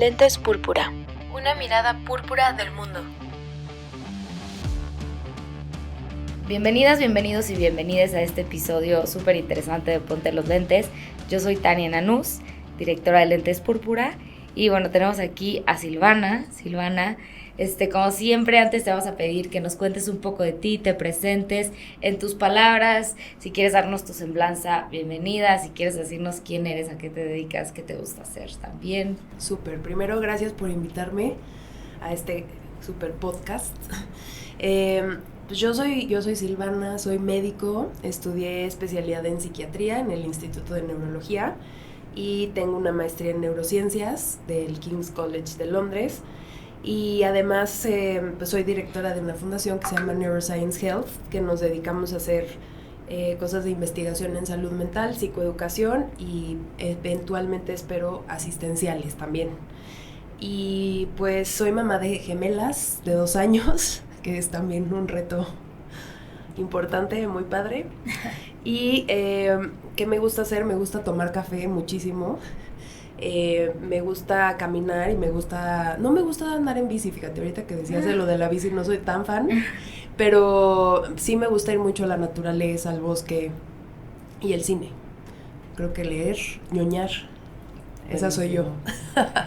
Lentes Púrpura. Una mirada púrpura del mundo. Bienvenidas, bienvenidos y bienvenidas a este episodio súper interesante de Ponte los Lentes. Yo soy Tania Nanús, directora de Lentes Púrpura. Y bueno, tenemos aquí a Silvana. Silvana, como siempre, antes te vamos a pedir que nos cuentes un poco de ti, te presentes en tus palabras. Si quieres darnos tu semblanza, bienvenida. Si quieres decirnos quién eres, a qué te dedicas, qué te gusta hacer también. Súper, primero gracias por invitarme a este súper podcast. Pues yo soy Silvana, soy médico, estudié especialidad en psiquiatría en el Instituto de Neurología y tengo una maestría en neurociencias del King's College de Londres y además pues soy directora de una fundación que se llama Neuroscience Health, que nos dedicamos a hacer cosas de investigación en salud mental, psicoeducación y eventualmente espero asistenciales también. Y pues soy mamá de gemelas de 2 años, que es también un reto importante, muy padre. Y ¿qué me gusta hacer? Me gusta tomar café muchísimo. Me gusta caminar y no me gusta andar en bici, fíjate, ahorita que decías de lo de la bici no soy tan fan, pero sí me gusta ir mucho a la naturaleza, al bosque y el cine. Creo que leer, ñoñar, esa soy yo.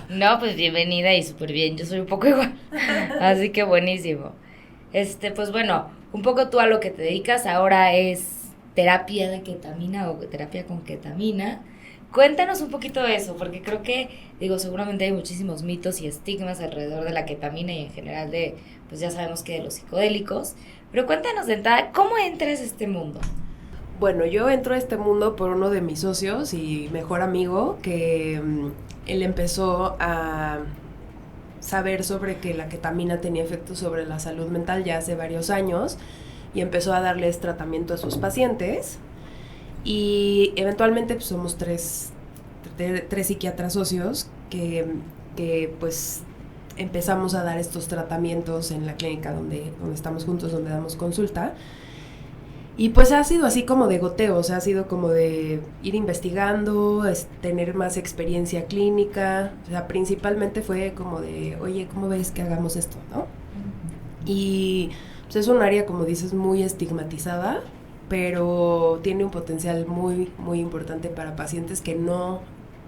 No, pues bienvenida y súper bien, yo soy un poco igual, así que buenísimo. Pues bueno, un poco tú a lo que te dedicas ahora es terapia de ketamina o terapia con ketamina. Cuéntanos un poquito de eso, porque creo que, seguramente hay muchísimos mitos y estigmas alrededor de la ketamina y en general pues ya sabemos que de los psicodélicos, pero cuéntanos de entrada, ¿cómo entras a este mundo? Bueno, yo entro a este mundo por uno de mis socios y mejor amigo, que él empezó a saber sobre que la ketamina tenía efectos sobre la salud mental ya hace varios años y empezó a darles tratamiento a sus pacientes y eventualmente pues somos tres psiquiatras socios que pues empezamos a dar estos tratamientos en la clínica donde estamos juntos, donde damos consulta. Y pues ha sido así como de goteo, o sea, ha sido como de ir investigando, tener más experiencia clínica, o sea, principalmente fue como de, oye, ¿cómo ves que hagamos esto, no? Y pues es un área, como dices, muy estigmatizada, pero tiene un potencial muy, muy importante para pacientes que no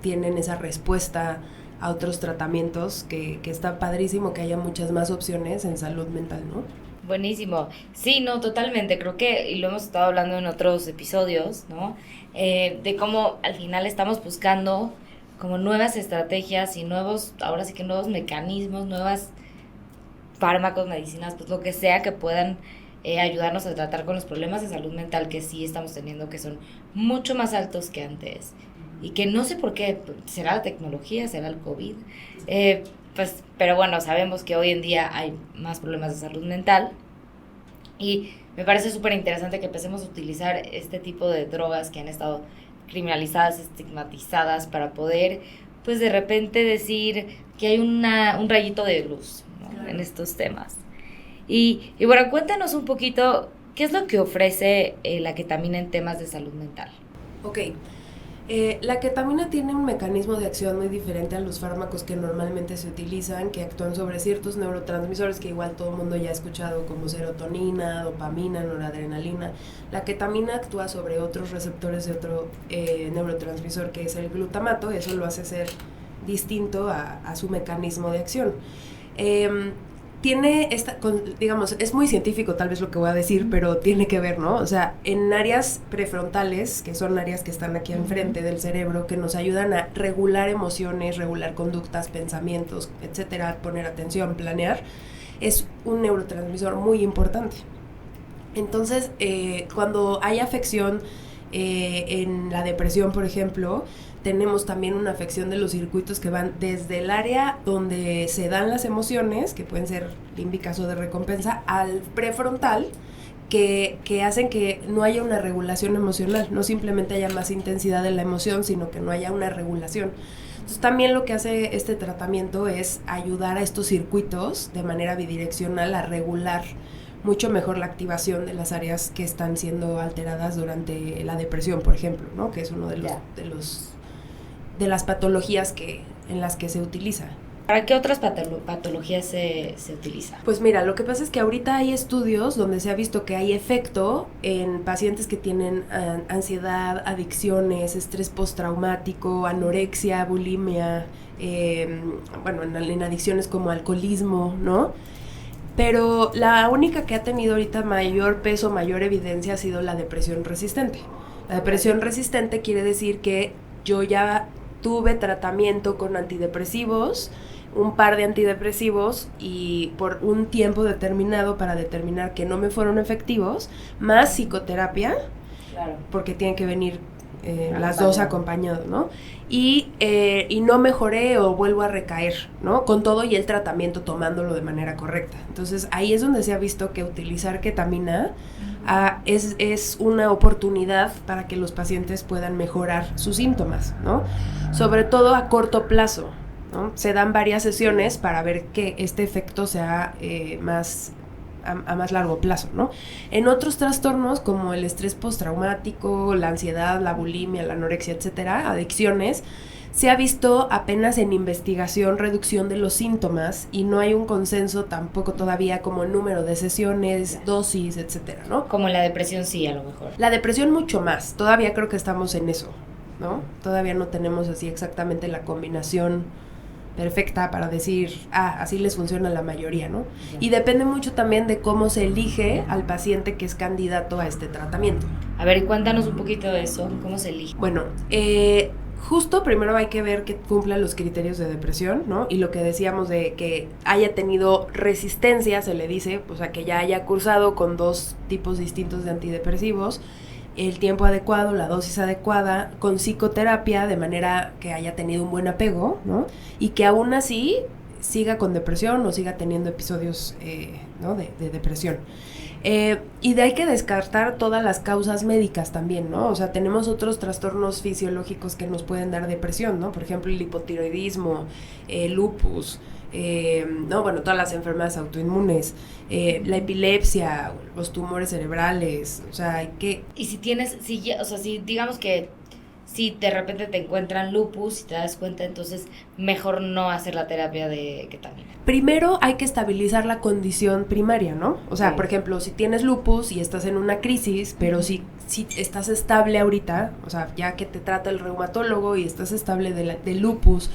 tienen esa respuesta a otros tratamientos, que está padrísimo que haya muchas más opciones en salud mental, ¿no? Buenísimo. Sí, no, totalmente. Creo que, y lo hemos estado hablando en otros episodios, ¿no? De cómo al final estamos buscando como nuevas estrategias y nuevos mecanismos, nuevas fármacos, medicinas, pues lo que sea que puedan ayudarnos a tratar con los problemas de salud mental que sí estamos teniendo, que son mucho más altos que antes. Y que no sé por qué, será la tecnología, será el COVID, pues, pero bueno, sabemos que hoy en día hay más problemas de salud mental y me parece súper interesante que empecemos a utilizar este tipo de drogas que han estado criminalizadas, estigmatizadas, para poder, pues de repente decir que hay un rayito de luz, ¿no? Claro. En estos temas. Y bueno, cuéntanos un poquito, ¿qué es lo que ofrece la ketamina en temas de salud mental? Ok. La ketamina tiene un mecanismo de acción muy diferente a los fármacos que normalmente se utilizan, que actúan sobre ciertos neurotransmisores que igual todo el mundo ya ha escuchado, como serotonina, dopamina, noradrenalina. La ketamina actúa sobre otros receptores de otro neurotransmisor, que es el glutamato, y eso lo hace ser distinto a su mecanismo de acción. Tiene digamos, es muy científico tal vez lo que voy a decir, pero tiene que ver, ¿no? O sea, en áreas prefrontales, que son áreas que están aquí enfrente del cerebro, que nos ayudan a regular emociones, regular conductas, pensamientos, etcétera, poner atención, planear, es un neurotransmisor muy importante. Entonces, cuando hay afección en la depresión, por ejemplo, tenemos también una afección de los circuitos que van desde el área donde se dan las emociones, que pueden ser límbicas o de recompensa, al prefrontal, que hacen que no haya una regulación emocional, no simplemente haya más intensidad de la emoción, sino que no haya una regulación. Entonces también lo que hace este tratamiento es ayudar a estos circuitos de manera bidireccional a regular mucho mejor la activación de las áreas que están siendo alteradas durante la depresión, por ejemplo, ¿no? Que es uno de las patologías en las que se utiliza. ¿Para qué otras patologías se utiliza? Pues mira, lo que pasa es que ahorita hay estudios donde se ha visto que hay efecto en pacientes que tienen ansiedad, adicciones, estrés postraumático, anorexia, bulimia, en adicciones como alcoholismo, ¿no? Pero la única que ha tenido ahorita mayor peso, mayor evidencia ha sido la depresión resistente. La depresión resistente quiere decir que yo ya tuve tratamiento con antidepresivos, un par de antidepresivos y por un tiempo determinado para determinar que no me fueron efectivos, más psicoterapia, Claro. porque tienen que venir las dos acompañadas, ¿no? Y no mejoré o vuelvo a recaer, ¿no? Con todo y el tratamiento tomándolo de manera correcta. Entonces ahí es donde se ha visto que utilizar ketamina es una oportunidad para que los pacientes puedan mejorar sus síntomas, ¿no? Sobre todo a corto plazo, ¿no? Se dan varias sesiones para ver que este efecto sea a más largo plazo, ¿no? En otros trastornos como el estrés postraumático, la ansiedad, la bulimia, la anorexia, etcétera, adicciones, se ha visto apenas en investigación reducción de los síntomas y no hay un consenso tampoco todavía como número de sesiones, dosis, etcétera, ¿no? Como la depresión sí, a lo mejor. La depresión mucho más, todavía creo que estamos en eso, ¿no? Todavía no tenemos así exactamente la combinación perfecta para decir, así les funciona a la mayoría, ¿no? Y depende mucho también de cómo se elige al paciente que es candidato a este tratamiento. A ver, cuéntanos un poquito de eso, ¿cómo se elige? Bueno, justo primero hay que ver que cumpla los criterios de depresión, ¿no? Y lo que decíamos de que haya tenido resistencia, se le dice, o sea, que ya haya cursado con 2 tipos distintos de antidepresivos, el tiempo adecuado, la dosis adecuada, con psicoterapia, de manera que haya tenido un buen apego, ¿no? Y que aún así siga con depresión o siga teniendo episodios, ¿no? de depresión. Y de hay que descartar todas las causas médicas también, ¿no? O sea, tenemos otros trastornos fisiológicos que nos pueden dar depresión, ¿no? Por ejemplo, el hipotiroidismo, lupus, no, bueno, todas las enfermedades autoinmunes, la epilepsia, los tumores cerebrales, o sea, hay que... Y si digamos que si de repente te encuentran lupus y te das cuenta, entonces mejor no hacer la terapia de ketamina. Primero hay que estabilizar la condición primaria, ¿no? O sea, por ejemplo, si tienes lupus y estás en una crisis, pero si estás estable ahorita, o sea, ya que te trata el reumatólogo y estás estable de lupus,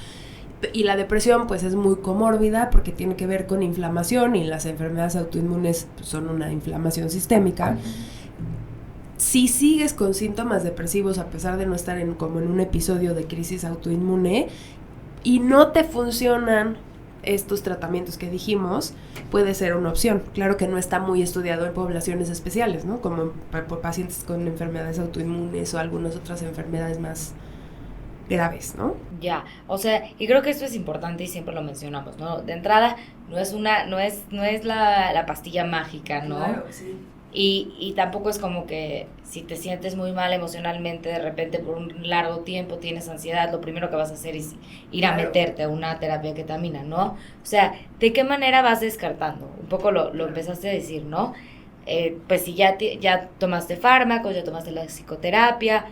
y la depresión pues es muy comórbida porque tiene que ver con inflamación y las enfermedades autoinmunes pues, son una inflamación sistémica. Si sigues con síntomas depresivos a pesar de no estar como en un episodio de crisis autoinmune y no te funcionan estos tratamientos que dijimos, puede ser una opción. Claro que no está muy estudiado en poblaciones especiales, ¿no? Como pacientes con enfermedades autoinmunes o algunas otras enfermedades más graves, ¿no? Ya, o sea, y creo que esto es importante y siempre lo mencionamos, ¿no? De entrada, no es la pastilla mágica, ¿no? Claro, sí. Y tampoco es como que si te sientes muy mal emocionalmente, de repente por un largo tiempo tienes ansiedad, lo primero que vas a hacer es ir a meterte a una terapia de ketamina, ¿no? O sea, ¿de qué manera vas descartando? Un poco lo empezaste a decir, ¿no? Pues si ya tomaste fármacos, ya tomaste la psicoterapia,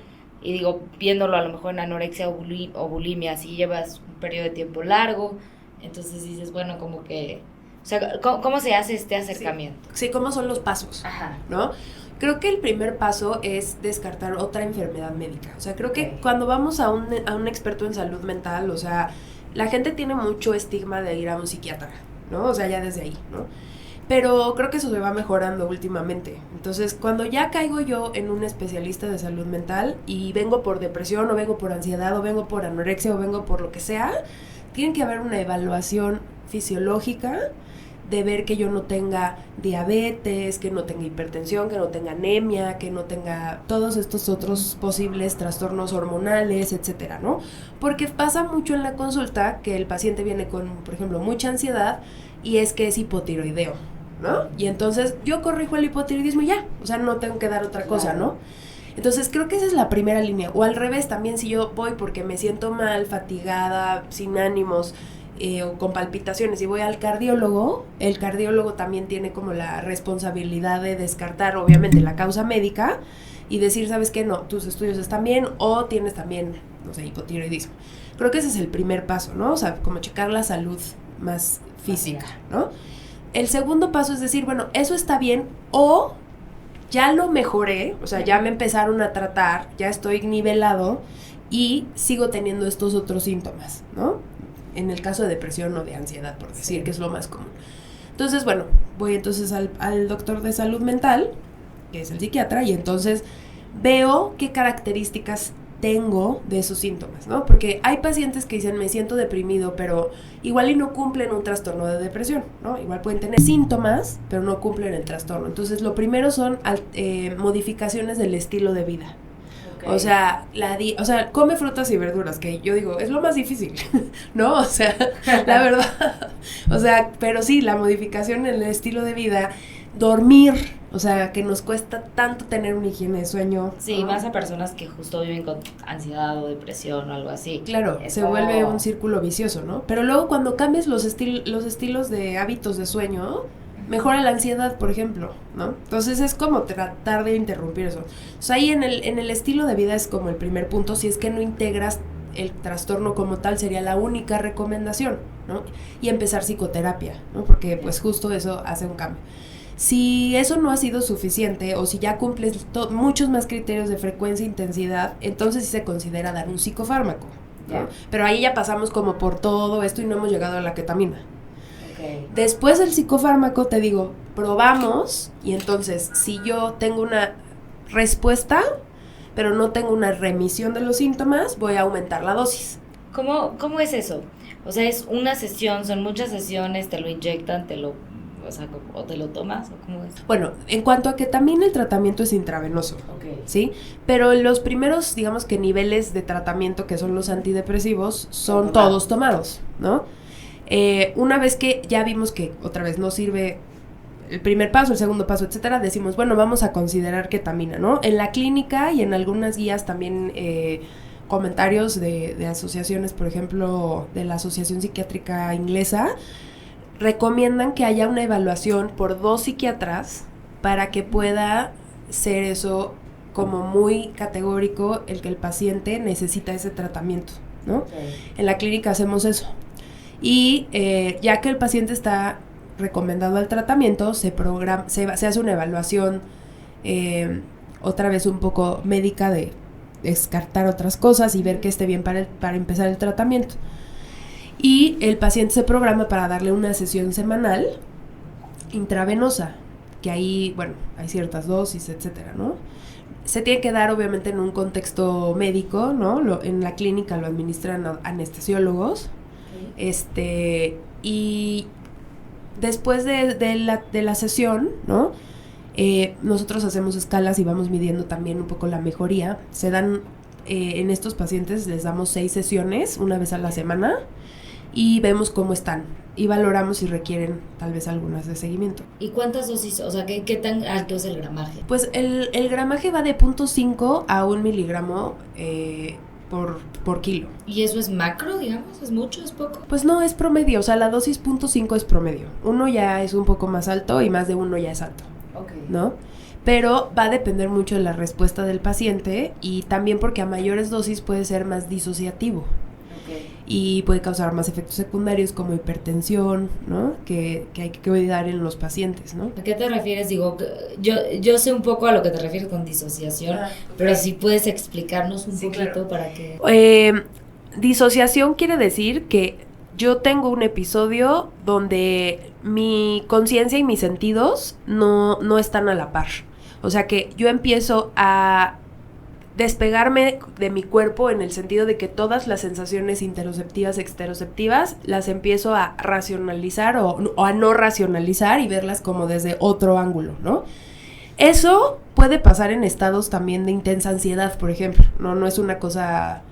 y digo, viéndolo a lo mejor en anorexia o bulimia, si llevas un periodo de tiempo largo, entonces dices, bueno, como que... O sea, ¿cómo se hace este acercamiento? Sí, ¿cómo son los pasos? Ajá. ¿No? Creo que el primer paso es descartar otra enfermedad médica. O sea, creo que cuando vamos a un experto en salud mental, o sea, la gente tiene mucho estigma de ir a un psiquiatra, ¿no? O sea, ya desde ahí, ¿no? Pero creo que eso se va mejorando últimamente. Entonces, cuando ya caigo yo en un especialista de salud mental y vengo por depresión o vengo por ansiedad o vengo por anorexia o vengo por lo que sea, tiene que haber una evaluación fisiológica de ver que yo no tenga diabetes, que no tenga hipertensión, que no tenga anemia, que no tenga todos estos otros posibles trastornos hormonales, etcétera, ¿no? Porque pasa mucho en la consulta que el paciente viene con, por ejemplo, mucha ansiedad y es que es hipotiroideo, ¿no? Y entonces yo corrijo el hipotiroidismo y ya, o sea, no tengo que dar otra cosa, ¿no? Entonces creo que esa es la primera línea. O al revés, también si yo voy porque me siento mal, fatigada, sin ánimos, o con palpitaciones y voy al cardiólogo, el cardiólogo también tiene como la responsabilidad de descartar obviamente la causa médica y decir, ¿sabes qué? No, tus estudios están bien o tienes también, no sé, hipotiroidismo. Creo que ese es el primer paso, ¿no? O sea, como checar la salud más física, ¿no? El segundo paso es decir, bueno, eso está bien o ya lo mejoré, o sea, ya me empezaron a tratar, ya estoy nivelado y sigo teniendo estos otros síntomas, ¿no? En el caso de depresión o de ansiedad, por decir, que es lo más común. Entonces, bueno, voy entonces al doctor de salud mental, que es el psiquiatra, y entonces veo qué características tengo de esos síntomas, ¿no? Porque hay pacientes que dicen, me siento deprimido, pero igual y no cumplen un trastorno de depresión, ¿no? Igual pueden tener síntomas, pero no cumplen el trastorno. Entonces, lo primero son modificaciones del estilo de vida. Okay. O sea, come frutas y verduras, que yo digo, es lo más difícil, ¿no? O sea, la verdad. O sea, pero sí, la modificación en el estilo de vida, dormir, o sea, que nos cuesta tanto tener una higiene de sueño. Sí, más a personas que justo viven con ansiedad o depresión o algo así. Claro, se vuelve un círculo vicioso, ¿no? Pero luego cuando cambias los estilos de hábitos de sueño, mejora la ansiedad, por ejemplo, ¿no? Entonces es como tratar de interrumpir eso. O sea, ahí en el estilo de vida es como el primer punto. Si es que no integras el trastorno como tal, sería la única recomendación, ¿no? Y empezar psicoterapia, ¿no? Porque pues justo eso hace un cambio. Si eso no ha sido suficiente o si ya cumples muchos más criterios de frecuencia e intensidad, entonces sí se considera dar un psicofármaco, ¿no? Yeah. Pero ahí ya pasamos como por todo esto y no hemos llegado a la ketamina. Okay. Después del psicofármaco te digo, probamos y entonces si yo tengo una respuesta, pero no tengo una remisión de los síntomas, voy a aumentar la dosis. ¿Cómo es eso? O sea, es una sesión, son muchas sesiones, te lo inyectan, o te lo tomas, ¿o cómo es? Bueno, en cuanto a ketamina, el tratamiento es intravenoso, okay, ¿sí? Pero los primeros, digamos que niveles de tratamiento, que son los antidepresivos, son todos tomados, ¿no? Una vez que ya vimos que otra vez no sirve el primer paso, el segundo paso, etcétera, decimos, bueno, vamos a considerar ketamina, ¿no? En la clínica y en algunas guías también comentarios de asociaciones, por ejemplo, de la Asociación Psiquiátrica Inglesa, recomiendan que haya una evaluación por 2 psiquiatras para que pueda ser eso como muy categórico el que el paciente necesita ese tratamiento, ¿no? Okay. En la clínica hacemos eso. Y ya que el paciente está recomendado al tratamiento, se hace una evaluación otra vez un poco médica de descartar otras cosas y ver que esté bien para empezar el tratamiento. Y el paciente se programa para darle una sesión semanal intravenosa, que ahí, bueno, hay ciertas dosis, etcétera, ¿no? Se tiene que dar obviamente en un contexto médico, ¿no? En la clínica lo administran anestesiólogos. Okay. Y después de la sesión, ¿no? Nosotros hacemos escalas y vamos midiendo también un poco la mejoría. Se dan, en estos pacientes les damos 6 sesiones, una vez a la semana, y vemos cómo están y valoramos si requieren tal vez algunas de seguimiento. ¿Y cuántas dosis? O sea, ¿qué tan alto es el gramaje? Pues el gramaje va de 0.5 a 1 miligramo por kilo. ¿Y eso es macro, digamos? ¿Es mucho? ¿Es poco? Pues no, es promedio. O sea, la dosis 0.5 es promedio. 1 ya es un poco más alto y más de 1 ya es alto. Okay. ¿No? Pero va a depender mucho de la respuesta del paciente y también porque a mayores dosis puede ser más disociativo. Okay. Y puede causar más efectos secundarios como hipertensión, ¿no? Que hay que cuidar en los pacientes, ¿no? ¿A qué te refieres? Digo, yo sé un poco a lo que te refieres con disociación, okay, pero si puedes explicarnos un poquito, claro, para que... Disociación quiere decir que yo tengo un episodio donde mi conciencia y mis sentidos no están a la par. O sea que yo empiezo a despegarme de mi cuerpo en el sentido de que todas las sensaciones interoceptivas, exteroceptivas, las empiezo a racionalizar o a no racionalizar y verlas como desde otro ángulo, ¿no? Eso puede pasar en estados también de intensa ansiedad, por ejemplo, no es una cosa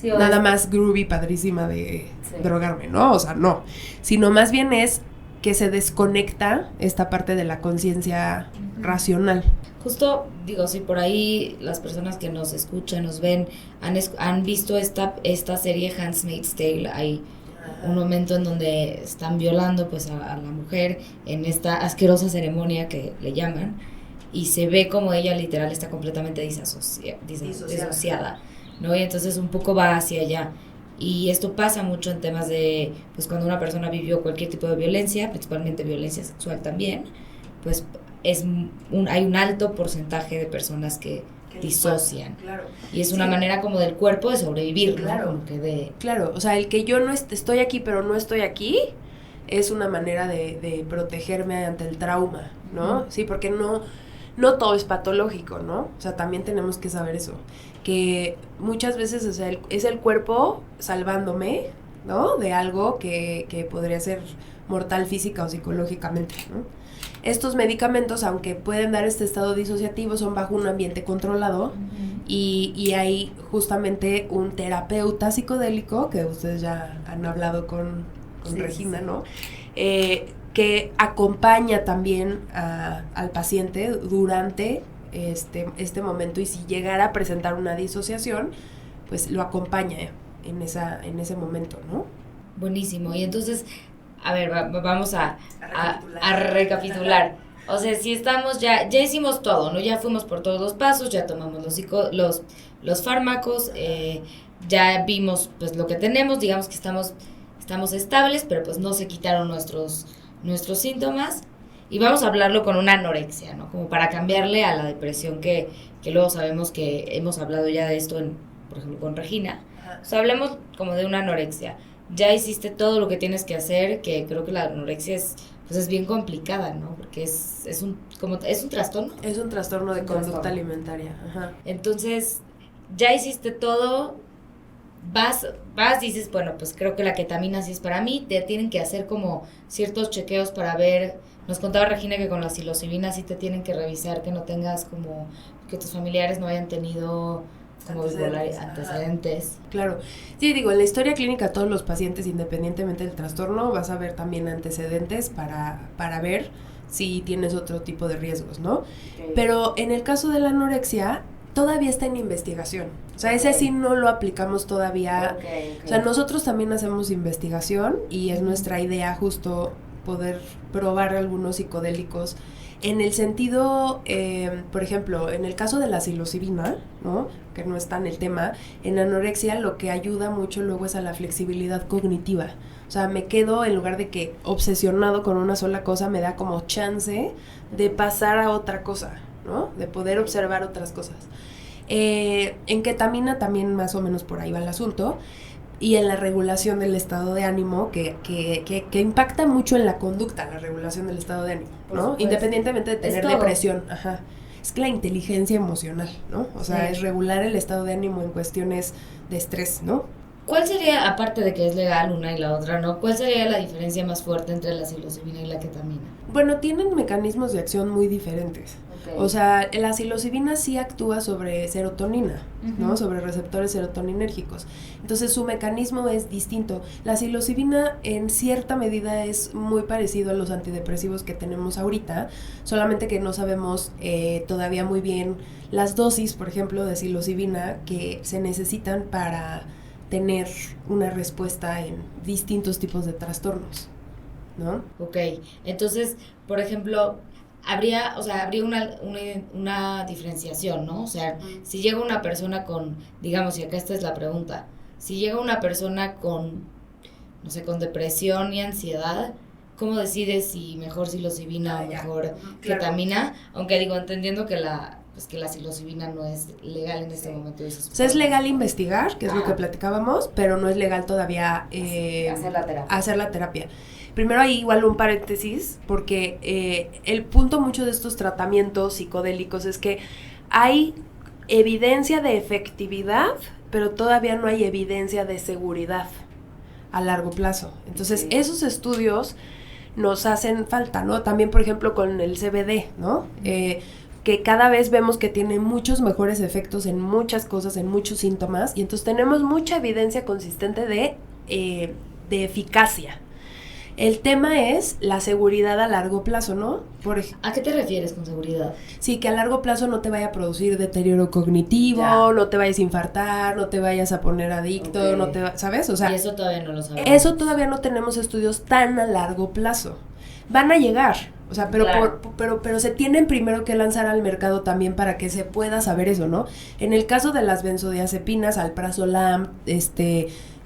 nada más groovy, padrísima de drogarme, ¿no? O sea, no, sino más bien es que se desconecta esta parte de la conciencia racional. Justo, digo, si por ahí las personas que nos escuchan, nos ven, han visto esta serie Handmaid's Tale, hay un momento en donde están violando pues a la mujer en esta asquerosa ceremonia que le llaman, y se ve como ella literal está completamente disociada, ¿no? Y entonces un poco va hacia allá. Y esto pasa mucho en temas de, pues cuando una persona vivió cualquier tipo de violencia, principalmente violencia sexual también, pues hay un alto porcentaje de personas que disocian. Claro. Y es una manera como del cuerpo de sobrevivir, claro. ¿no? Como que de... Claro, o sea, el que yo no estoy aquí pero no estoy aquí es una manera de protegerme ante el trauma, ¿no? Sí, porque no todo es patológico, ¿no? O sea, también tenemos que saber eso, que muchas veces, o sea, es el cuerpo salvándome, ¿no? De algo que podría ser mortal física o psicológicamente, ¿no? Estos medicamentos, aunque pueden dar este estado disociativo, son bajo un ambiente controlado y hay justamente un terapeuta psicodélico, que ustedes ya han hablado con Regina, ¿no? Que acompaña también al paciente durante este momento, y si llegara a presentar una disociación, pues lo acompaña en ese momento, ¿no? Buenísimo. Y entonces, a ver, vamos a recapitular. O sea, si estamos ya hicimos todo, ¿no? Ya fuimos por todos los pasos, ya tomamos los fármacos, ya vimos pues lo que tenemos, digamos que estamos estables, pero pues no se quitaron nuestros síntomas, y vamos a hablarlo con una anorexia, ¿no? Como para cambiarle a la depresión que luego sabemos que hemos hablado ya de esto, por ejemplo, con Regina. O sea, hablemos como de una anorexia. Ya hiciste todo lo que tienes que hacer, que creo que la anorexia es bien complicada, ¿no? Porque es un trastorno. Es un trastorno de conducta alimentaria. Ajá. Entonces, ya hiciste todo, vas, dices, bueno, pues creo que la ketamina sí es para mí, te tienen que hacer como ciertos chequeos para ver, nos contaba Regina que con la psilocibina sí te tienen que revisar que no tengas como, que tus familiares no hayan tenido como antecedentes. Claro. Sí, digo, en la historia clínica todos los pacientes, independientemente del trastorno, vas a ver también antecedentes para ver si tienes otro tipo de riesgos, ¿no? Okay. Pero en el caso de la anorexia, todavía está en investigación. O sea, ese sí no lo aplicamos todavía. Okay. O sea, nosotros también hacemos investigación y es nuestra idea justo poder probar algunos psicodélicos en el sentido, por ejemplo, en el caso de la psilocibina, ¿no? Que no está en el tema, en anorexia lo que ayuda mucho luego es a la flexibilidad cognitiva. O sea, me quedo, en lugar de que obsesionado con una sola cosa, me da como chance de pasar a otra cosa, ¿no? De poder observar otras cosas. En ketamina también más o menos por ahí va el asunto. Y en la regulación del estado de ánimo, que impacta mucho en la conducta, la regulación del estado de ánimo, ¿no? Independientemente de tener depresión. Ajá. Es que la inteligencia emocional, ¿no? O sea, es regular el estado de ánimo en cuestiones de estrés, ¿no? ¿Cuál sería, aparte de que es legal una y la otra, ¿no? ¿Cuál sería la diferencia más fuerte entre la psilocibina y la ketamina? Bueno, tienen mecanismos de acción muy diferentes. Okay. O sea, la psilocibina sí actúa sobre serotonina, ¿no? Sobre receptores serotoninérgicos. Entonces, su mecanismo es distinto. La psilocibina, en cierta medida, es muy parecido a los antidepresivos que tenemos ahorita, solamente que no sabemos todavía muy bien las dosis, por ejemplo, de psilocibina que se necesitan para tener una respuesta en distintos tipos de trastornos, ¿no? Ok, entonces, por ejemplo, habría una diferenciación, ¿no? O sea, si llega una persona con, digamos, y acá esta es la pregunta, si llega una persona con, no sé, con depresión y ansiedad, ¿cómo decides si mejor psilocibina o mejor ketamina? Aunque digo, entendiendo que la psilocibina no es legal en este momento. O sea, es legal investigar, que es lo que platicábamos, pero no es legal todavía hacer la terapia. Primero hay igual un paréntesis, porque el punto mucho de estos tratamientos psicodélicos es que hay evidencia de efectividad, pero todavía no hay evidencia de seguridad a largo plazo. Entonces, esos estudios nos hacen falta, ¿no? También, por ejemplo, con el CBD, ¿no? Que cada vez vemos que tiene muchos mejores efectos en muchas cosas, en muchos síntomas, y entonces tenemos mucha evidencia consistente de eficacia. El tema es la seguridad a largo plazo, ¿no? ¿A qué te refieres con seguridad? Sí, que a largo plazo no te vaya a producir deterioro cognitivo, no te vayas a infartar, no te vayas a poner adicto, no te ¿sabes? O sea, y eso todavía no lo sabemos. Eso todavía no tenemos estudios tan a largo plazo. Van a llegar, o sea, pero se tienen primero que lanzar al mercado también para que se pueda saber eso, ¿no? En el caso de las benzodiazepinas, alprazolam,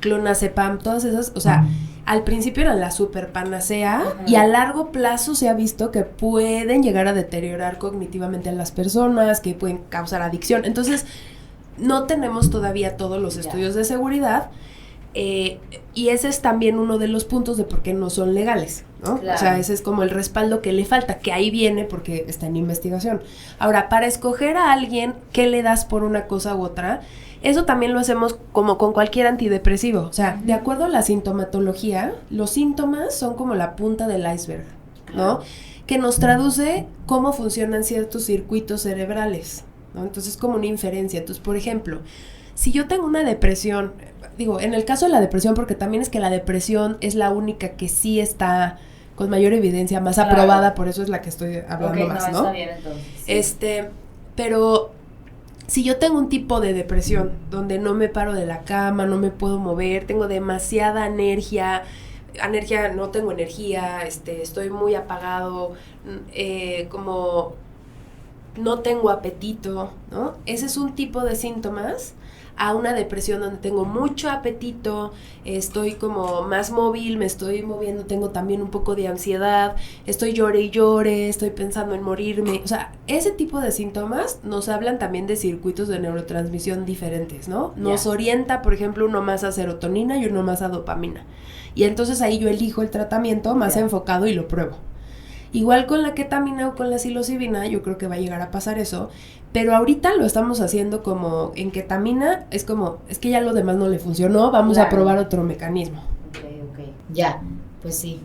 clonazepam, todas esas, o sea, al principio eran la super panacea y a largo plazo se ha visto que pueden llegar a deteriorar cognitivamente a las personas, que pueden causar adicción. Entonces, no tenemos todavía todos los estudios de seguridad, y ese es también uno de los puntos de por qué no son legales, ¿no? Claro. O sea, ese es como el respaldo que le falta, que ahí viene porque está en investigación. Ahora, para escoger a alguien, ¿qué le das por una cosa u otra? Eso también lo hacemos como con cualquier antidepresivo. O sea, de acuerdo a la sintomatología, los síntomas son como la punta del iceberg, ¿no? Que nos traduce cómo funcionan ciertos circuitos cerebrales, ¿no? Entonces, es como una inferencia. Entonces, por ejemplo, si yo tengo una depresión, digo, en el caso de la depresión, porque también es que la depresión es la única que sí está con mayor evidencia, más aprobada, por eso es la que estoy hablando más, ¿no? Está bien, entonces. Sí. Pero si yo tengo un tipo de depresión donde no me paro de la cama, no me puedo mover, tengo demasiada energía, no tengo energía, estoy muy apagado, como no tengo apetito, ¿no? Ese es un tipo de síntomas a una depresión donde tengo mucho apetito, estoy como más móvil, me estoy moviendo, tengo también un poco de ansiedad, estoy llore y llore, estoy pensando en morirme. O sea, ese tipo de síntomas nos hablan también de circuitos de neurotransmisión diferentes, ¿no? Nos orienta, por ejemplo, uno más a serotonina y uno más a dopamina. Y entonces ahí yo elijo el tratamiento más enfocado y lo pruebo. Igual con la ketamina o con la psilocibina, yo creo que va a llegar a pasar eso, pero ahorita lo estamos haciendo como en ketamina, es que ya lo demás no le funcionó, vamos a probar otro mecanismo. Ok. Ya, pues sí.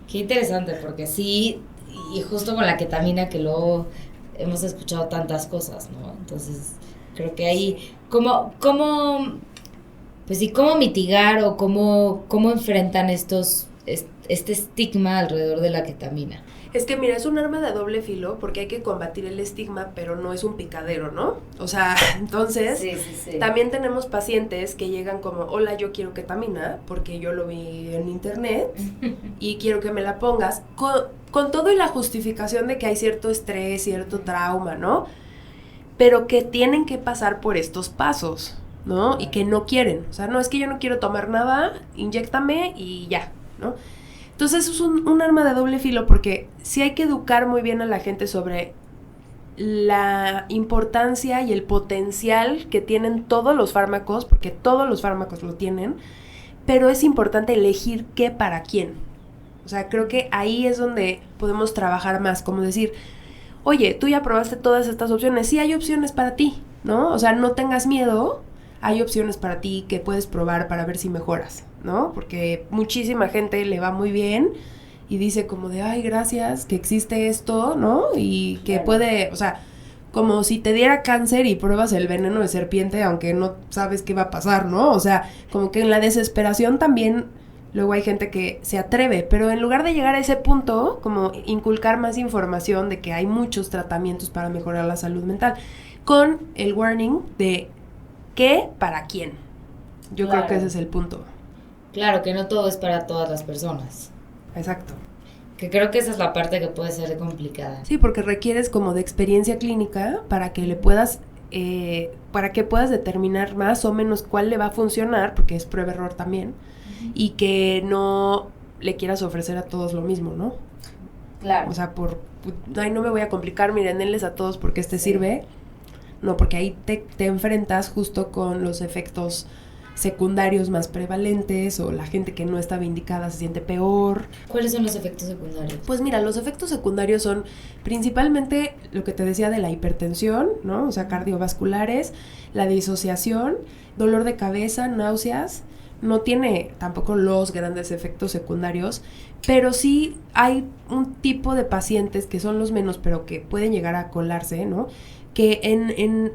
Qué interesante, porque sí, y justo con la ketamina que luego hemos escuchado tantas cosas, ¿no? Entonces, creo que ahí, ¿cómo mitigar o cómo enfrentan este estigma alrededor de la ketamina? Es que mira, es un arma de doble filo porque hay que combatir el estigma, pero no es un picadero, ¿no? O sea, entonces, Sí. También tenemos pacientes que llegan como, hola, yo quiero ketamina porque yo lo vi en internet y quiero que me la pongas, con todo y la justificación de que hay cierto estrés, cierto trauma, ¿no? Pero que tienen que pasar por estos pasos, ¿no? Y que no quieren, o sea, no, es que yo no quiero tomar nada, inyéctame y ya, ¿no? Entonces es un arma de doble filo porque sí hay que educar muy bien a la gente sobre la importancia y el potencial que tienen todos los fármacos, porque todos los fármacos lo tienen, pero es importante elegir qué para quién. O sea, creo que ahí es donde podemos trabajar más, como decir, oye, tú ya probaste todas estas opciones, sí hay opciones para ti, ¿no? O sea, no tengas miedo, hay opciones para ti que puedes probar para ver si mejoras, ¿no? Porque muchísima gente le va muy bien y dice como de, ay, gracias, que existe esto, ¿no? Y que puede, o sea, como si te diera cáncer y pruebas el veneno de serpiente, aunque no sabes qué va a pasar, ¿no? O sea, como que en la desesperación también luego hay gente que se atreve, pero en lugar de llegar a ese punto, como inculcar más información de que hay muchos tratamientos para mejorar la salud mental, con el warning de qué para quién. Yo creo que ese es el punto. Claro, que no todo es para todas las personas. Exacto. Que creo que esa es la parte que puede ser complicada. Sí, porque requieres como de experiencia clínica para que le puedas, para que puedas determinar más o menos cuál le va a funcionar, porque es prueba-error también, y que no le quieras ofrecer a todos lo mismo, ¿no? Claro. O sea, ay, no me voy a complicar, miren, denles a todos porque sirve. No, porque ahí te enfrentas justo con los efectos secundarios más prevalentes o la gente que no estaba indicada se siente peor. ¿Cuáles son los efectos secundarios? Pues mira, los efectos secundarios son principalmente lo que te decía de la hipertensión, ¿no? O sea, cardiovasculares, la disociación, dolor de cabeza, náuseas. No tiene tampoco los grandes efectos secundarios, pero sí hay un tipo de pacientes que son los menos, pero que pueden llegar a colarse, ¿no? Que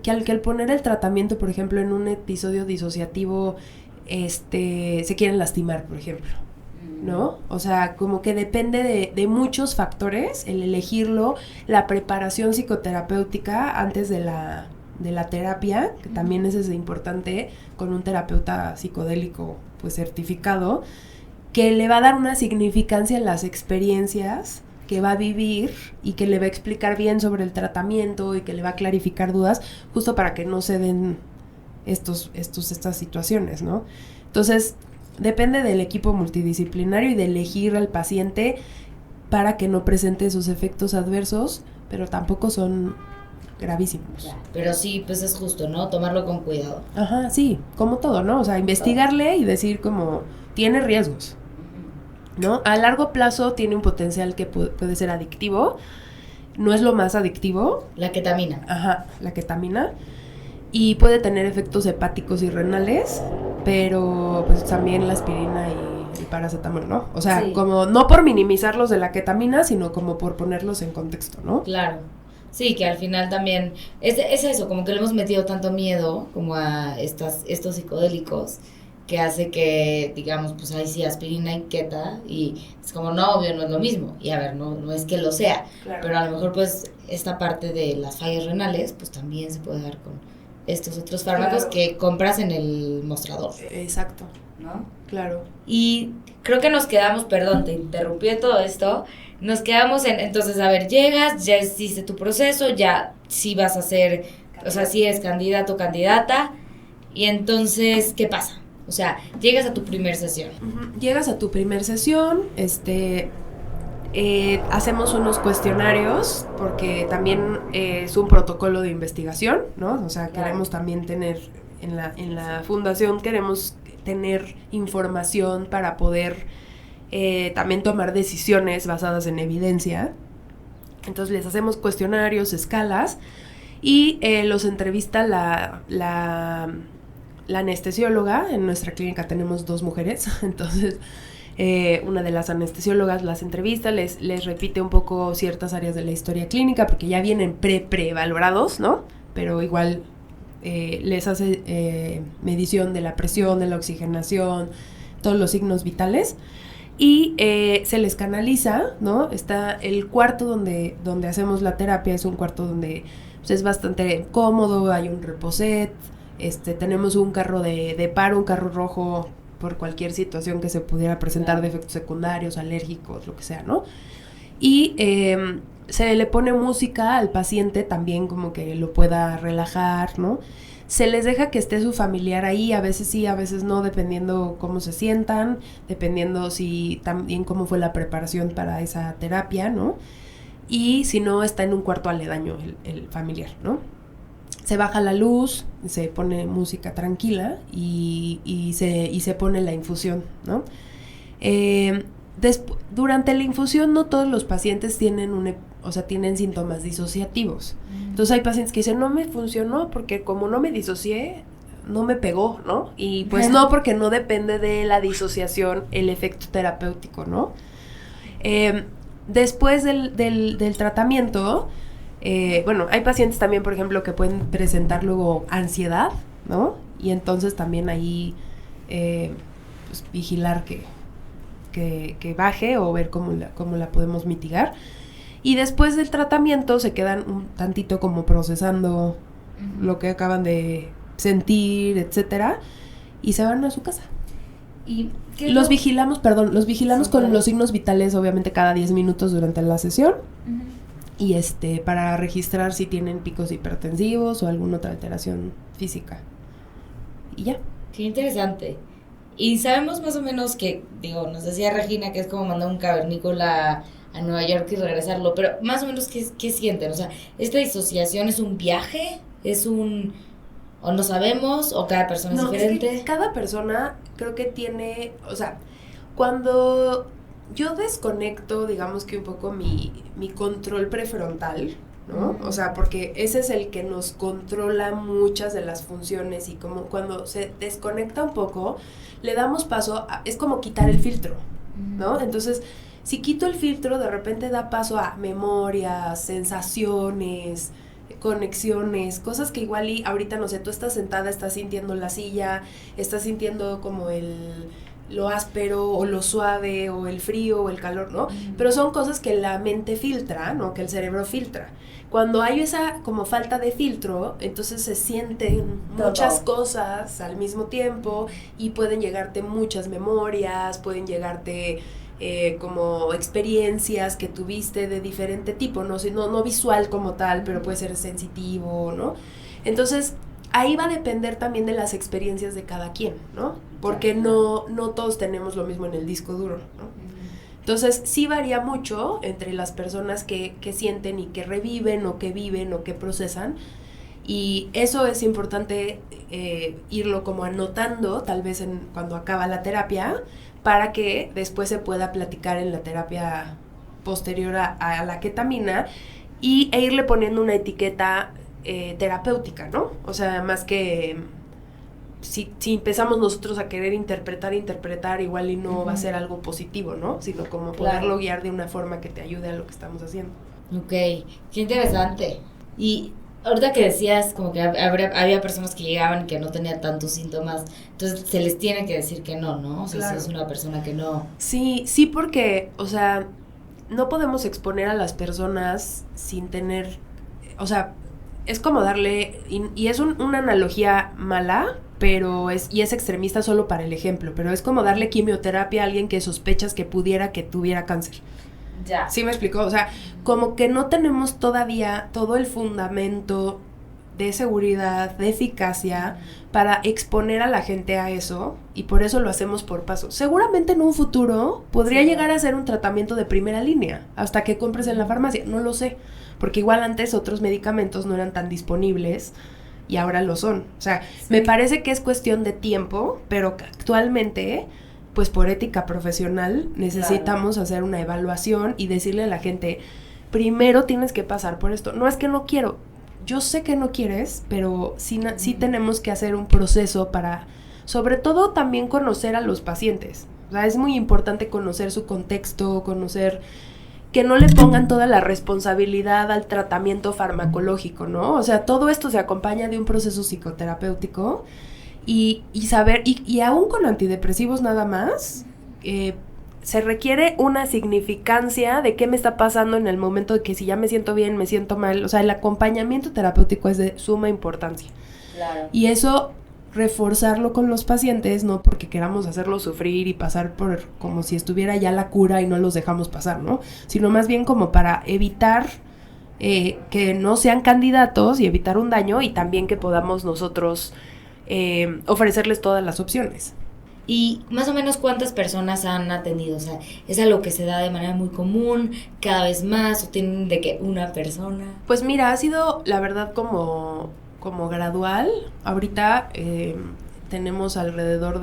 al poner el tratamiento, por ejemplo, en un episodio disociativo, se quieren lastimar, por ejemplo, ¿no? O sea, como que depende de muchos factores, el elegirlo, la preparación psicoterapéutica antes de la terapia, que también es importante, con un terapeuta psicodélico, pues, certificado, que le va a dar una significancia en las experiencias que va a vivir y que le va a explicar bien sobre el tratamiento y que le va a clarificar dudas, justo para que no se den estas situaciones, ¿no? Entonces, depende del equipo multidisciplinario y de elegir al paciente para que no presente esos efectos adversos, pero tampoco son gravísimos. Ya, pero sí, pues es justo, ¿no? Tomarlo con cuidado. Ajá, sí, como todo, ¿no? O sea, investigarle y decir como, tiene riesgos, ¿no? A largo plazo tiene un potencial que puede ser adictivo, no es lo más adictivo. La ketamina. Ajá, la ketamina. Y puede tener efectos hepáticos y renales, pero pues también la aspirina y el paracetamol, ¿no? O sea, Sí. como no por minimizarlos de la ketamina, sino como por ponerlos en contexto, ¿no? Claro. Sí, que al final también es eso, como que le hemos metido tanto miedo como a estos psicodélicos que hace que, digamos, pues ahí sí aspirina y keta y es como, no, obvio, no es lo mismo. Y a ver, no es que lo sea, Claro. pero a lo mejor pues esta parte de las fallas renales pues también se puede dar con estos otros fármacos Claro. que compras en el mostrador, Exacto, ¿no? claro. Y creo que nos quedamos, perdón, te interrumpí de todo esto, nos quedamos entonces, a ver, llegas, ya hiciste tu proceso, ya sí vas a ser, o sea, sí eres candidato o candidata, y entonces, ¿qué pasa? O sea, llegas a tu primer sesión. Ujú. Llegas a tu primer sesión, hacemos unos cuestionarios porque también es un protocolo de investigación, ¿no? O sea, Claro. queremos también tener, en la fundación queremos tener información para poder también tomar decisiones basadas en evidencia. Entonces les hacemos cuestionarios, escalas y los entrevista la anestesióloga. En nuestra clínica tenemos 2 mujeres, entonces una de las anestesiólogas las entrevista, les repite un poco ciertas áreas de la historia clínica, porque ya vienen prevalorados, ¿no? Pero igual les hace medición de la presión, de la oxigenación, todos los signos vitales, y se les canaliza, ¿no? Está el cuarto donde hacemos la terapia, es un cuarto donde pues, es bastante cómodo, hay un reposet, tenemos un carro de paro, un carro rojo por cualquier situación que se pudiera presentar de efectos secundarios, alérgicos, lo que sea, ¿no? Y se le pone música al paciente también como que lo pueda relajar, ¿no? Se les deja que esté su familiar ahí, a veces sí, a veces no, dependiendo cómo se sientan, dependiendo si también cómo fue la preparación para esa terapia, ¿no? Y si no, está en un cuarto aledaño el familiar, ¿no? Se baja la luz, se pone música tranquila y se pone la infusión, ¿no? Durante la infusión no todos los pacientes tienen tienen síntomas disociativos. Entonces hay pacientes que dicen, no me funcionó porque como no me disocié, no me pegó, ¿no? Y pues no, porque no depende de la disociación el efecto terapéutico, ¿no? Después del tratamiento, bueno, hay pacientes también, por ejemplo, que pueden presentar luego ansiedad, ¿no? Y entonces también ahí pues, vigilar que baje o ver cómo la podemos mitigar. Y después del tratamiento se quedan un tantito como procesando lo que acaban de sentir, etcétera, y se van a su casa. ¿Y qué Los vigilamos Sí, con claro. los signos vitales, obviamente cada 10 minutos durante la sesión. Ujú. Y para registrar si tienen picos hipertensivos o alguna otra alteración física. Y ya. Qué interesante. Y sabemos más o menos que, digo, nos decía Regina que es como mandar un cavernícola a Nueva York y regresarlo, pero más o menos ¿qué sienten? O sea, ¿esta disociación es un viaje? ¿Es un... o no sabemos? ¿O cada persona es diferente? Es que cada persona creo que tiene, o sea, cuando yo desconecto, digamos que un poco mi control prefrontal, ¿no? O sea, porque ese es el que nos controla muchas de las funciones y como cuando se desconecta un poco, le damos paso es como quitar el filtro, ¿no? Entonces, si quito el filtro, de repente da paso a memorias, sensaciones, conexiones, cosas que igual y ahorita, no sé, tú estás sentada, estás sintiendo la silla, estás sintiendo como lo áspero o lo suave o el frío o el calor, ¿no? Pero son cosas que la mente filtra, ¿no? Que el cerebro filtra. Cuando hay esa como falta de filtro, entonces se sienten muchas cosas al mismo tiempo y pueden llegarte muchas memorias, pueden llegarte como experiencias que tuviste de diferente tipo, no visual como tal, pero puede ser sensitivo, ¿no? Entonces, ahí va a depender también de las experiencias de cada quien, ¿no? Porque no todos tenemos lo mismo en el disco duro, ¿no? Entonces, sí varía mucho entre las personas que sienten y que reviven o que viven o que procesan. Y eso es importante irlo como anotando, tal vez cuando acaba la terapia, para que después se pueda platicar en la terapia posterior a la ketamina e irle poniendo una etiqueta terapéutica, ¿no? O sea, más que si empezamos nosotros a querer interpretar, igual y no va a ser algo positivo, ¿no? Sino como poderlo guiar de una forma que te ayude a lo que estamos haciendo. Ok, qué interesante. Y ahorita que decías como que había personas que llegaban y que no tenían tantos síntomas, entonces se les tiene que decir que no, ¿no? O sea, si es una persona que no... Sí, porque, o sea, no podemos exponer a las personas sin tener, o sea, es como darle, y es una analogía mala, pero es extremista solo para el ejemplo, pero es como darle quimioterapia a alguien que sospechas que tuviera cáncer. Ya. ¿Sí me explicó? O sea, como que no tenemos todavía todo el fundamento de seguridad, de eficacia, para exponer a la gente a eso, y por eso lo hacemos por pasos. Seguramente en un futuro podría llegar a ser un tratamiento de primera línea, hasta que compres en la farmacia, no lo sé, porque igual antes otros medicamentos no eran tan disponibles, y ahora lo son. O sea, me parece que es cuestión de tiempo, pero que actualmente, pues por ética profesional, necesitamos hacer una evaluación y decirle a la gente, primero tienes que pasar por esto. No es que no quiero, yo sé que no quieres, pero sí tenemos que hacer un proceso para, sobre todo también conocer a los pacientes. O sea, es muy importante conocer su contexto, que no le pongan toda la responsabilidad al tratamiento farmacológico, ¿no? O sea, todo esto se acompaña de un proceso psicoterapéutico y saber, y aún con antidepresivos nada más, se requiere una significancia de qué me está pasando en el momento de que si ya me siento bien, me siento mal. O sea, el acompañamiento terapéutico es de suma importancia. Claro. Y eso, reforzarlo con los pacientes, no porque queramos hacerlos sufrir y pasar por como si estuviera ya la cura y no los dejamos pasar, ¿no? Sino más bien como para evitar que no sean candidatos y evitar un daño, y también que podamos nosotros ofrecerles todas las opciones. ¿Y más o menos cuántas personas han atendido? O sea, ¿es algo que se da de manera muy común, cada vez más, o tienen de que una persona? Pues mira, ha sido la verdad como gradual. Ahorita tenemos alrededor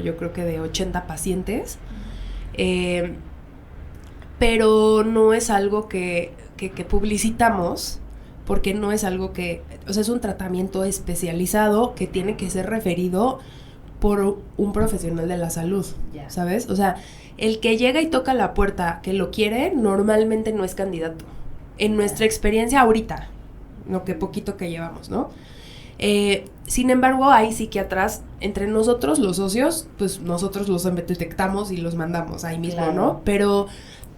yo creo que de 80 pacientes, pero no es algo que publicitamos, porque no es algo que, o sea, es un tratamiento especializado que tiene que ser referido por un profesional de la salud, ¿sabes? O sea, el que llega y toca la puerta que lo quiere, normalmente no es candidato. En nuestra experiencia ahorita, lo que poquito que llevamos, ¿no? Sin embargo, hay psiquiatras, entre nosotros, los socios, pues nosotros los detectamos y los mandamos ahí mismo, claro, ¿no? Pero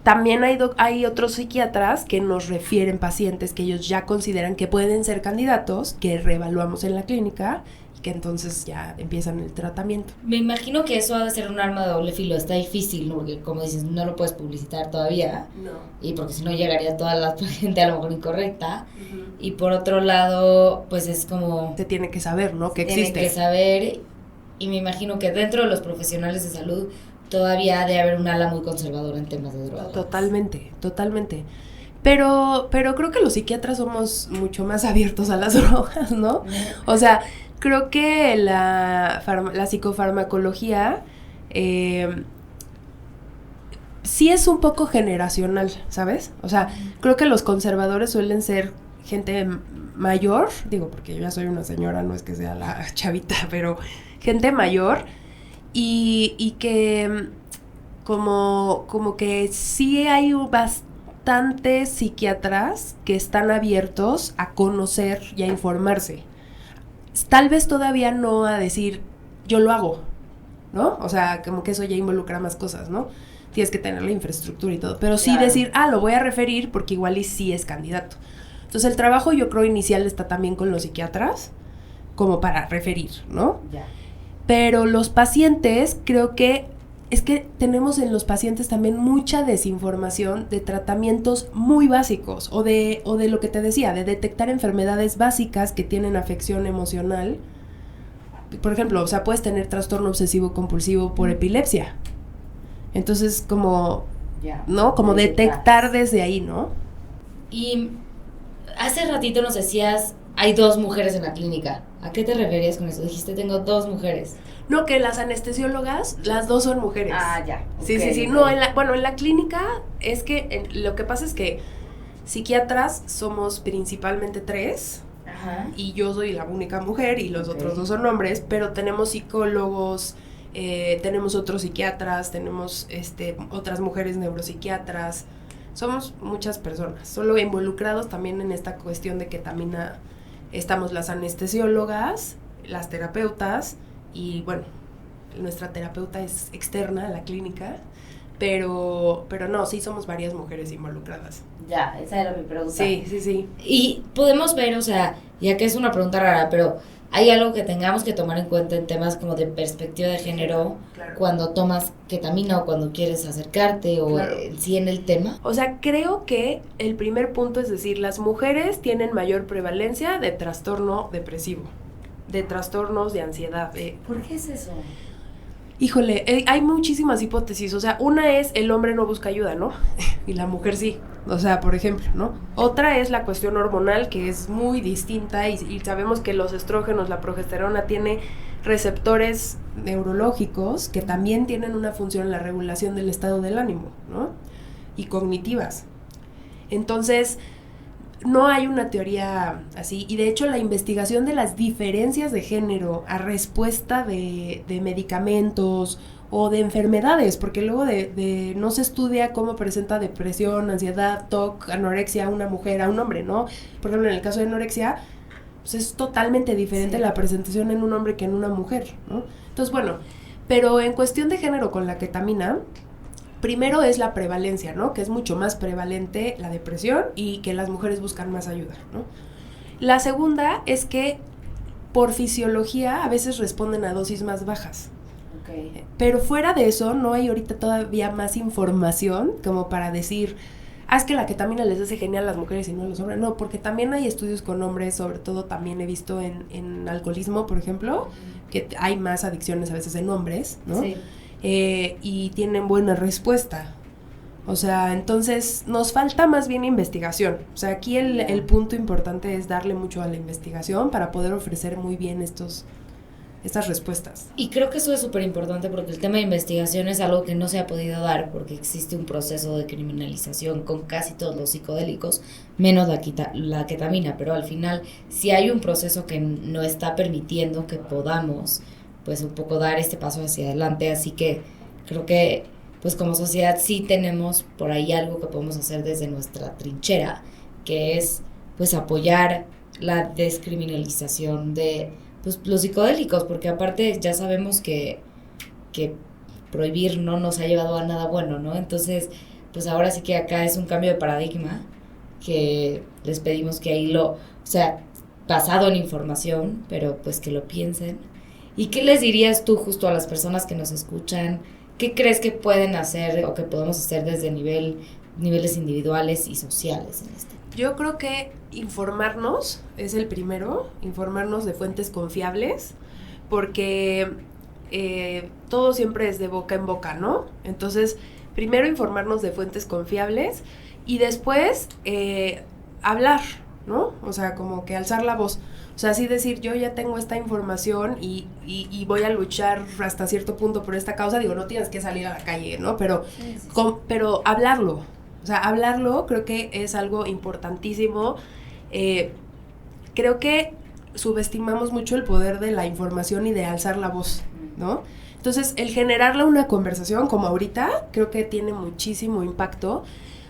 también hay otros psiquiatras que nos refieren pacientes que ellos ya consideran que pueden ser candidatos, que reevaluamos en la clínica y que entonces ya empiezan el tratamiento. Me imagino que eso ha de ser un arma de doble filo, está difícil, ¿no? Porque como dices, no lo puedes publicitar todavía. No. Y porque si no llegaría toda la gente a lo mejor incorrecta. Uh-huh. Y por otro lado, pues es como... Se tiene que saber, ¿no? Que existe. Tiene que saber, y me imagino que dentro de los profesionales de salud todavía ha de haber un ala muy conservadora en temas de drogas. Totalmente. Pero creo que los psiquiatras somos mucho más abiertos a las drogas, ¿no? O sea, creo que la psicofarmacología sí es un poco generacional, ¿sabes? O sea, creo que los conservadores suelen ser gente mayor, digo porque yo ya soy una señora, no es que sea la chavita, pero gente mayor, y que como que sí hay bastantes psiquiatras que están abiertos a conocer y a informarse. Tal vez todavía no a decir, yo lo hago, ¿no? O sea, como que eso ya involucra más cosas, ¿no? Tienes que tener la infraestructura y todo, pero sí claro, decir, lo voy a referir porque igual y sí es candidato. Entonces el trabajo yo creo inicial está también con los psiquiatras, como para referir, ¿no? Ya. Pero los pacientes creo que es que tenemos en los pacientes también mucha desinformación de tratamientos muy básicos o de lo que te decía, de detectar enfermedades básicas que tienen afección emocional. Por ejemplo, o sea, puedes tener trastorno obsesivo compulsivo por epilepsia. Entonces, como, ¿no? Como detectar desde ahí, ¿no? Y hace ratito nos decías, hay 2 mujeres en la clínica. ¿A qué te referías con eso? Dijiste, tengo 2 mujeres. No, que las anestesiólogas, las 2 son mujeres. Ya. Sí, Okay, sí. okay. No, en la clínica es que lo que pasa es que psiquiatras somos principalmente 3. Ajá. Y yo soy la única mujer y los otros 2 son hombres, pero tenemos psicólogos, tenemos otros psiquiatras, tenemos otras mujeres neuropsiquiatras, somos muchas personas, solo involucrados también en esta cuestión de ketamina. Estamos las anestesiólogas, las terapeutas y bueno, nuestra terapeuta es externa a la clínica, pero no, sí somos varias mujeres involucradas. Ya, esa era mi pregunta. Sí. Y podemos ver, o sea, ya que es una pregunta rara, pero ¿hay algo que tengamos que tomar en cuenta en temas como de perspectiva de género Claro. cuando tomas ketamina o cuando quieres acercarte o Claro. sí en el tema? O sea, creo que el primer punto es decir, las mujeres tienen mayor prevalencia de trastorno depresivo, de trastornos de ansiedad. ¿Por qué es eso? Híjole, hay muchísimas hipótesis. O sea, una es el hombre no busca ayuda, ¿no? Y la mujer sí. O sea, por ejemplo, ¿no? Otra es la cuestión hormonal, que es muy distinta y sabemos que los estrógenos, la progesterona, tiene receptores neurológicos que también tienen una función en la regulación del estado del ánimo, ¿no? Y cognitivas. Entonces, no hay una teoría así, y de hecho la investigación de las diferencias de género a respuesta de medicamentos o de enfermedades, porque luego no se estudia cómo presenta depresión, ansiedad, TOC, anorexia a una mujer, a un hombre, ¿no? Por ejemplo, en el caso de anorexia, pues es totalmente diferente la presentación en un hombre que en una mujer, ¿no? Entonces, bueno, pero en cuestión de género con la ketamina, primero es la prevalencia, ¿no? Que es mucho más prevalente la depresión y que las mujeres buscan más ayuda, ¿no? La segunda es que por fisiología a veces responden a dosis más bajas. Okay. Pero fuera de eso no hay ahorita todavía más información como para decir, es que la ketamina les hace genial a las mujeres y no a los hombres. No, porque también hay estudios con hombres, sobre todo también he visto en alcoholismo, por ejemplo, que hay más adicciones a veces en hombres, ¿no? Sí. Y tienen buena respuesta. O sea, entonces nos falta más bien investigación. O sea, aquí el punto importante es darle mucho a la investigación para poder ofrecer muy bien estas respuestas. Y creo que eso es súper importante porque el tema de investigación es algo que no se ha podido dar porque existe un proceso de criminalización con casi todos los psicodélicos, menos la ketamina, pero al final sí hay un proceso que no está permitiendo que podamos pues un poco dar este paso hacia adelante, así que creo que pues como sociedad sí tenemos por ahí algo que podemos hacer desde nuestra trinchera, que es pues apoyar la descriminalización de pues, los psicodélicos, porque aparte ya sabemos que prohibir no nos ha llevado a nada bueno, ¿no? Entonces, pues ahora sí que acá es un cambio de paradigma que les pedimos que ahí o sea, basado en información, pero pues que lo piensen. ¿Y qué les dirías tú justo a las personas que nos escuchan? ¿Qué crees que pueden hacer o que podemos hacer desde niveles individuales y sociales en este? Yo creo que informarnos es el primero, informarnos de fuentes confiables, porque todo siempre es de boca en boca, ¿no? Entonces, primero informarnos de fuentes confiables y después hablar, ¿no? O sea, como que alzar la voz. O sea, así decir, yo ya tengo esta información y voy a luchar hasta cierto punto por esta causa. Digo, no tienes que salir a la calle, ¿no? Pero, pero hablarlo. O sea, hablarlo creo que es algo importantísimo. Creo que subestimamos mucho el poder de la información y de alzar la voz, ¿no? Entonces, el generarle una conversación como ahorita, creo que tiene muchísimo impacto.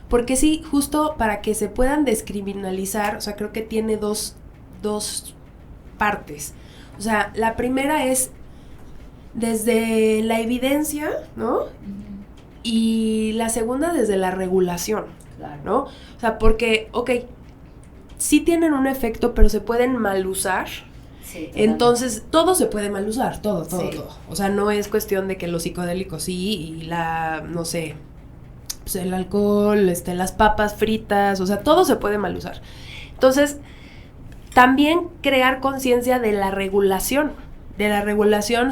Porque sí, justo para que se puedan descriminalizar, o sea, creo que tiene dos partes. O sea, la primera es desde la evidencia, ¿no? Y la segunda desde la regulación, Claro. ¿no? O sea, porque, sí tienen un efecto, pero se pueden mal usar Sí, totalmente. Entonces, todo se puede mal usar, todo. Sí. O sea, no es cuestión de que los psicodélicos sí y no sé, pues el alcohol, las papas fritas, o sea, todo se puede mal usar. Entonces, también crear conciencia de la regulación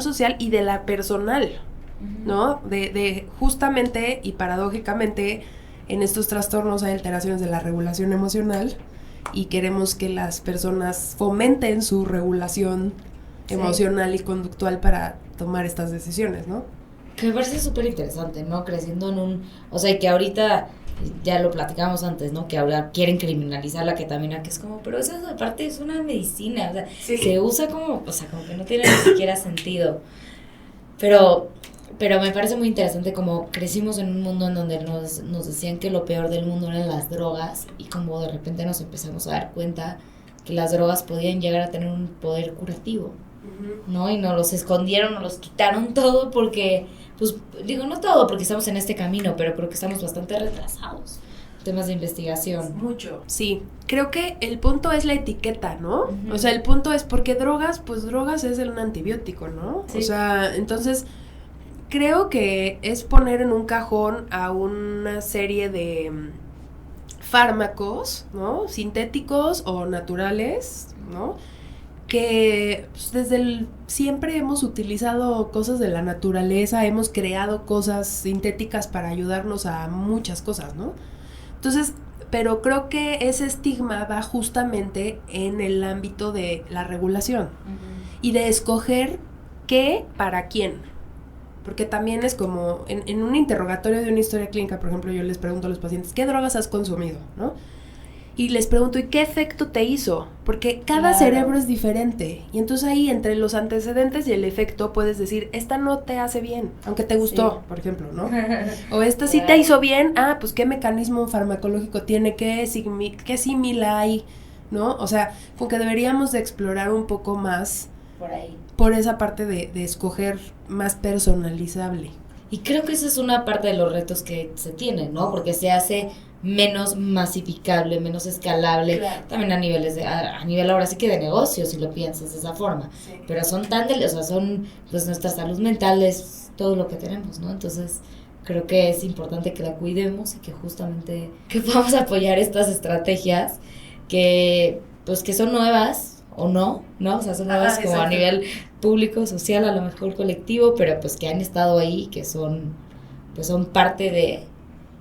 social y de la personal, ¿no? De justamente y paradójicamente en estos trastornos hay alteraciones de la regulación emocional y queremos que las personas fomenten su regulación emocional y conductual para tomar estas decisiones, ¿no? Que me parece súper interesante, ¿no? Creciendo en o sea, y que ahorita, ya lo platicamos antes, ¿no? Que ahora quieren criminalizar la ketamina, que es como, pero esa aparte es una medicina, o sea, se usa como, o sea, como que no tiene ni siquiera sentido. Pero me parece muy interesante como crecimos en un mundo en donde nos decían que lo peor del mundo eran las drogas y como de repente nos empezamos a dar cuenta que las drogas podían llegar a tener un poder curativo, ¿no? Y nos los escondieron, nos los quitaron todo porque, pues, digo, no todo porque estamos en este camino, pero creo que estamos bastante retrasados. Temas de investigación. Mucho. Sí, creo que el punto es la etiqueta, ¿no? O sea, el punto es porque drogas, pues drogas es un antibiótico, ¿no? Sí. O sea, entonces creo que es poner en un cajón a una serie de fármacos, ¿no? Sintéticos o naturales, ¿no? Que pues, siempre hemos utilizado cosas de la naturaleza, hemos creado cosas sintéticas para ayudarnos a muchas cosas, ¿no? Entonces, pero creo que ese estigma va justamente en el ámbito de la regulación y de escoger qué para quién. Porque también es como, en un interrogatorio de una historia clínica, por ejemplo, yo les pregunto a los pacientes, ¿qué drogas has consumido? ¿No? Y les pregunto, ¿y qué efecto te hizo? Porque cada cerebro es diferente. Y entonces ahí, entre los antecedentes y el efecto, puedes decir, esta no te hace bien, aunque te gustó, por ejemplo, ¿no? O esta sí te hizo bien, pues ¿qué mecanismo farmacológico tiene? ¿Qué símil hay? ¿No? O sea, como que deberíamos de explorar un poco más por ahí. Por esa parte de escoger más personalizable. Y creo que esa es una parte de los retos que se tienen, ¿no? Porque se hace menos masificable, menos escalable, también a nivel ahora sí que de negocio, si lo piensas de esa forma. Sí. Pero son o sea, son, pues nuestra salud mental es todo lo que tenemos, ¿no? Entonces, creo que es importante que la cuidemos y que justamente que podamos apoyar estas estrategias que, pues, que son nuevas, o no, o sea, son nuevas como a nivel público, social, a lo mejor colectivo, pero pues que han estado ahí, que son parte de,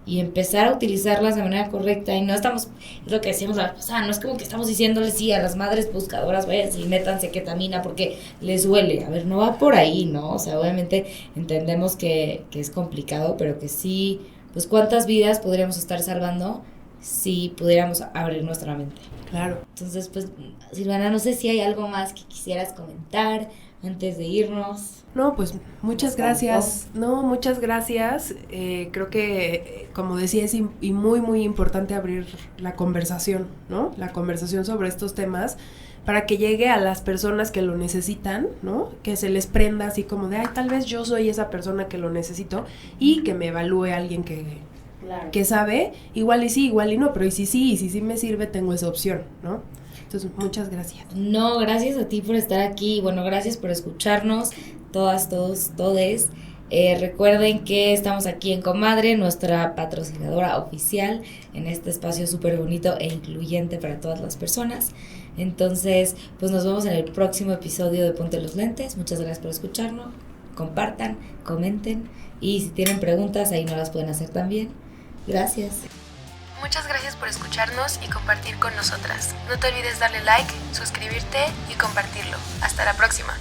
y empezar a utilizarlas de manera correcta, y no estamos, es lo que decíamos la vez pasada, no es como que estamos diciéndoles sí a las madres buscadoras, vayan y métanse ketamina porque les duele, a ver, no va por ahí, ¿no? O sea, obviamente entendemos que es complicado, pero que sí, pues cuántas vidas podríamos estar salvando si pudiéramos abrir nuestra mente. Claro. Entonces, pues, Silvana, no sé si hay algo más que quisieras comentar antes de irnos. No, pues muchas gracias. No, muchas gracias. Creo que, como decía, es muy, muy importante abrir la conversación, ¿no? La conversación sobre estos temas para que llegue a las personas que lo necesitan, ¿no? Que se les prenda así como de, tal vez yo soy esa persona que lo necesito y que me evalúe alguien que sabe, igual y sí, igual y no, pero y si sí me sirve, tengo esa opción, ¿no? Entonces, muchas gracias. No, gracias a ti por estar aquí, bueno, gracias por escucharnos, todas, todos, todes. Recuerden que estamos aquí en Comadre, nuestra patrocinadora oficial en este espacio súper bonito e incluyente para todas las personas. Entonces, pues nos vemos en el próximo episodio de Ponte los Lentes. Muchas gracias por escucharnos, compartan, comenten y si tienen preguntas ahí nos las pueden hacer también. Gracias. Muchas gracias por escucharnos y compartir con nosotras. No te olvides darle like, suscribirte y compartirlo. Hasta la próxima.